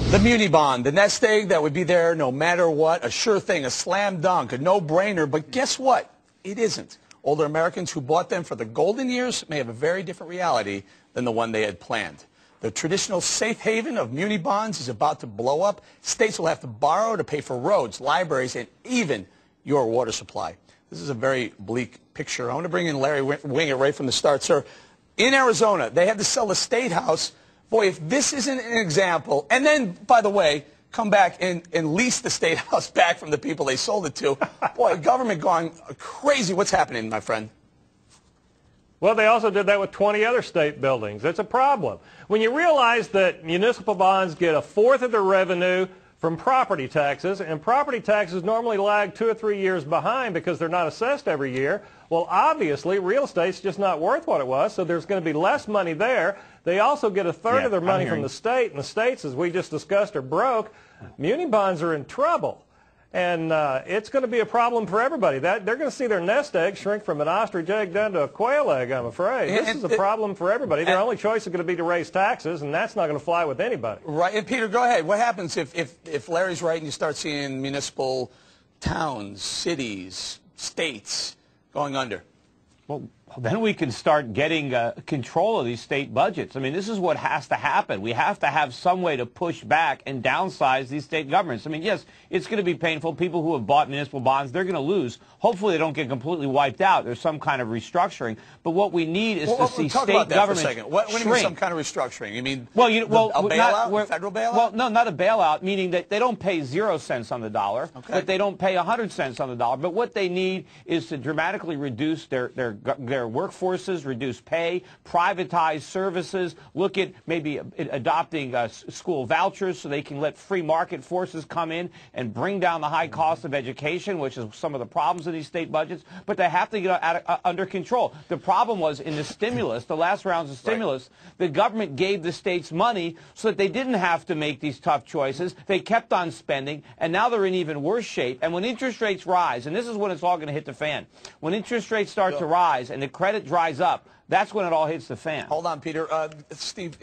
The muni bond, the nest egg that would be there no matter what, a sure thing, a slam dunk, a no-brainer. But guess what? It isn't. Older Americans who bought them for the golden years may have a very different reality than the one they had planned. The traditional safe haven of muni bonds is about to blow up. States will have to borrow to pay for roads, libraries, and even your water supply. This is a very bleak picture. I want to bring in Larry Winger right from the start, sir. In Arizona, they had to sell the state house. Boy, if this isn't an example, and then, by the way, come back and lease the state house back from the people they sold it to. Boy, government going crazy. What's happening, my friend? Well, they also did that with 20 other state buildings. It's a problem. When you realize that municipal bonds get a fourth of their revenue from property taxes, and property taxes normally lag 2 or 3 years behind because they're not assessed every year, well, obviously, real estate's just not worth what it was, so there's going to be less money there. They also get a third of their money from the state, and the states, as we just discussed, are broke. Muni bonds are in trouble, and it's going to be a problem for everybody. They're going to see their nest egg shrink from an ostrich egg down to a quail egg, I'm afraid. This is a problem for everybody. Their only choice is going to be to raise taxes, and that's not going to fly with anybody. Right, and Peter, go ahead. What happens if Larry's right and you start seeing municipal towns, cities, states going under? Well, then we can start getting control of these state budgets. I mean, this is what has to happen. We have to have some way to push back and downsize these state governments. I mean, yes, it's going to be painful. People who have bought municipal bonds, they're going to lose. Hopefully they don't get completely wiped out. There's some kind of restructuring. But what we need is to see talk state about that government for a second. What do you mean some kind of restructuring? You mean a bailout, a federal bailout? Well, no, not a bailout, meaning that they don't pay 0 cents on the dollar, but they don't pay 100 cents on the dollar. But what they need is to dramatically reduce their workforces, reduce pay, privatize services, look at maybe adopting school vouchers so they can let free market forces come in and bring down the high cost of education, which is some of the problems in these state budgets. But they have to get under control. The problem was in the stimulus, the last rounds of stimulus, the government gave the states money so that they didn't have to make these tough choices. They kept on spending, and now they're in even worse shape. And when interest rates rise, and this is when it's all going to hit the fan, when interest rates start to rise and the credit dries up, that's when it all hits the fan. Hold on, Peter. Steve,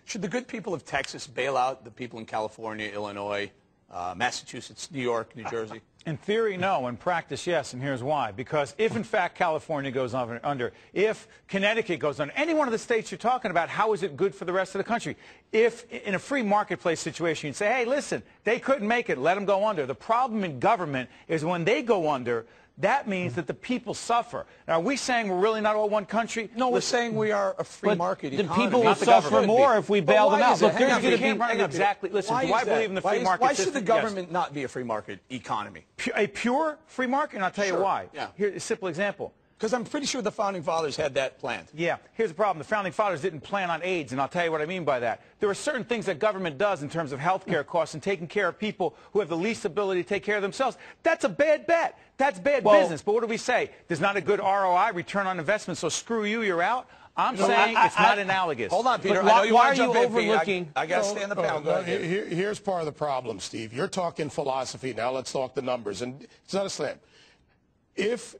should the good people of Texas bail out the people in California, Illinois, Massachusetts, New York, New Jersey? In theory, no. In practice, yes, and here's why. Because if, in fact, California goes under, if Connecticut goes under, any one of the states you're talking about, how is it good for the rest of the country? If, in a free marketplace situation, you'd say, hey, listen, they couldn't make it, let them go under. The problem in government is when they go under, that means that the people suffer. Now, are we saying we're really not all one country? No, we're saying we are a free market economy. The people will suffer more if we bail them out. Look, there's going to be exactly. Listen, do I believe in the free market Why system? should the government not be a free market economy? A pure free market? And I'll tell you why. Yeah. Here's a simple example. Because I'm pretty sure the Founding Fathers had that planned. Yeah. Here's the problem. The Founding Fathers didn't plan on AIDS, and I'll tell you what I mean by that. There are certain things that government does in terms of health care costs and taking care of people who have the least ability to take care of themselves. That's a bad bet. That's bad business. But what do we say? There's not a good ROI, return on investment, so screw you, you're out. I'm saying it's not analogous. Hold on, Peter. Why are you overlooking? I got to stand the pound. Here's part of the problem, Steve. You're talking philosophy. Now let's talk the numbers. And it's not a slam. If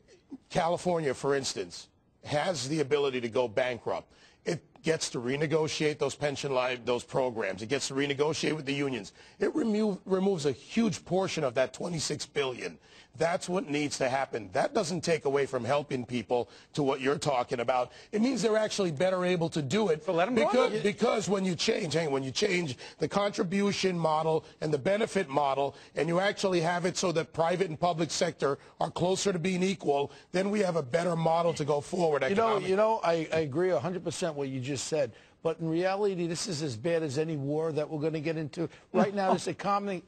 California, for instance, has the ability to go bankrupt, it gets to renegotiate those those programs. It gets to renegotiate with the unions. It removes a huge portion of that $26 billion. That's what needs to happen. That doesn't take away from helping people to what you're talking about. It means they're actually better able to do it. So let them go. Because when you change the contribution model and the benefit model, and you actually have it so that private and public sector are closer to being equal, then we have a better model to go forward. I agree 100% what you just said. But in reality, this is as bad as any war that we're going to get into. Right now, this economy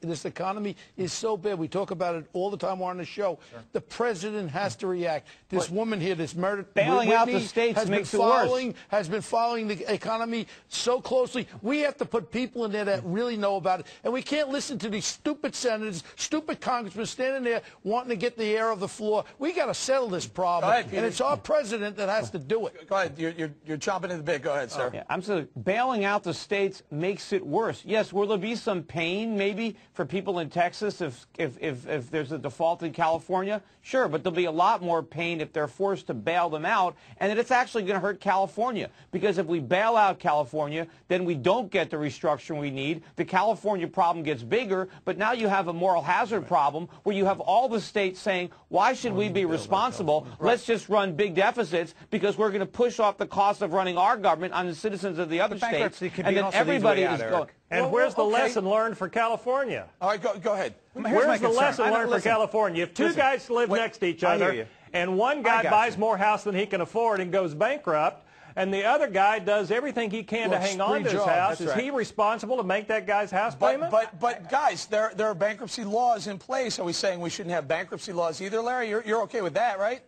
is so bad. We talk about it all the time on the show. Sure. The president has to react. This woman here, this murder, bailing out the states makes it worse. Has been following the economy so closely. We have to put people in there that really know about it. And we can't listen to these stupid senators, stupid congressmen standing there wanting to get the air of the floor. We got to settle this problem. Go ahead, Peter. And it's our president that has to do it. Go ahead. You're chomping at the bit. Go ahead, sir. Yeah, I'm bailing out the states makes it worse. Yes, will there be some pain maybe for people in Texas if there's a default in California? Sure, but there'll be a lot more pain if they're forced to bail them out, and that it's actually going to hurt California. Because if we bail out California, then we don't get the restructuring we need. The California problem gets bigger, but now you have a moral hazard problem where you have all the states saying, why should we be responsible? Let's just run big deficits because we're going to push off the cost of running our government on the citizens of the other states. And then everybody is going. And where's the lesson learned for California? All right, go ahead. Where's the lesson learned for California? If two guys live next to each other and one guy buys more house than he can afford and goes bankrupt, and the other guy does everything he can to hang on to his house, is he responsible to make that guy's house payment? But guys, there are bankruptcy laws in place. Are we saying we shouldn't have bankruptcy laws either, Larry? You're okay with that, right?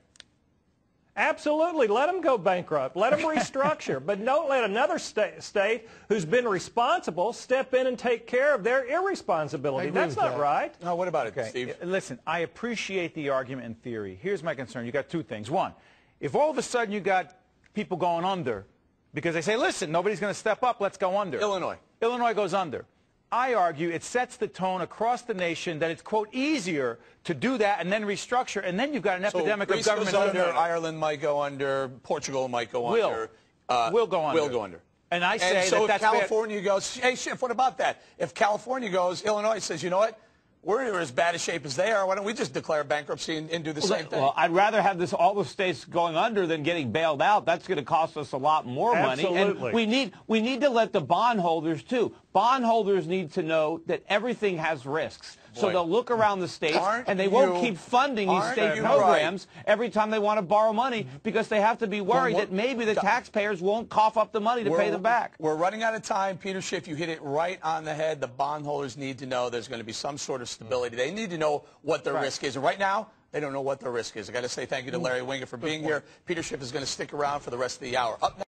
Absolutely. Let them go bankrupt. Let them restructure. But don't let another state who's been responsible step in and take care of their irresponsibility. That's not right. No, what about it, Steve? Listen, I appreciate the argument in theory. Here's my concern. You got two things. One, if all of a sudden you got people going under because they say, listen, nobody's going to step up, let's go under. Illinois goes under. I argue it sets the tone across the nation that it's, quote, easier to do that and then restructure, and then you've got an epidemic of government under. Ireland might go under. Portugal might go under. Will go under. Will go under. And I say so that's if California goes, hey, Schiff, what about that? If California goes, Illinois says, you know what? We're in as bad a shape as they are. Why don't we just declare bankruptcy and do the same thing? Well, I'd rather have all the states going under than getting bailed out. That's going to cost us a lot more money. Absolutely. And we need to let the bondholders, too. Bondholders need to know that everything has risks. So they'll look around the states, and they won't keep funding these state programs every time they want to borrow money because they have to be worried that maybe the taxpayers won't cough up the money to pay them back. We're running out of time. Peter Schiff, you hit it right on the head. The bondholders need to know there's going to be some sort of stability. They need to know what their risk is. And right now, they don't know what their risk is. I got to say thank you to Larry Winger for being here. Peter Schiff is going to stick around for the rest of the hour. Up next.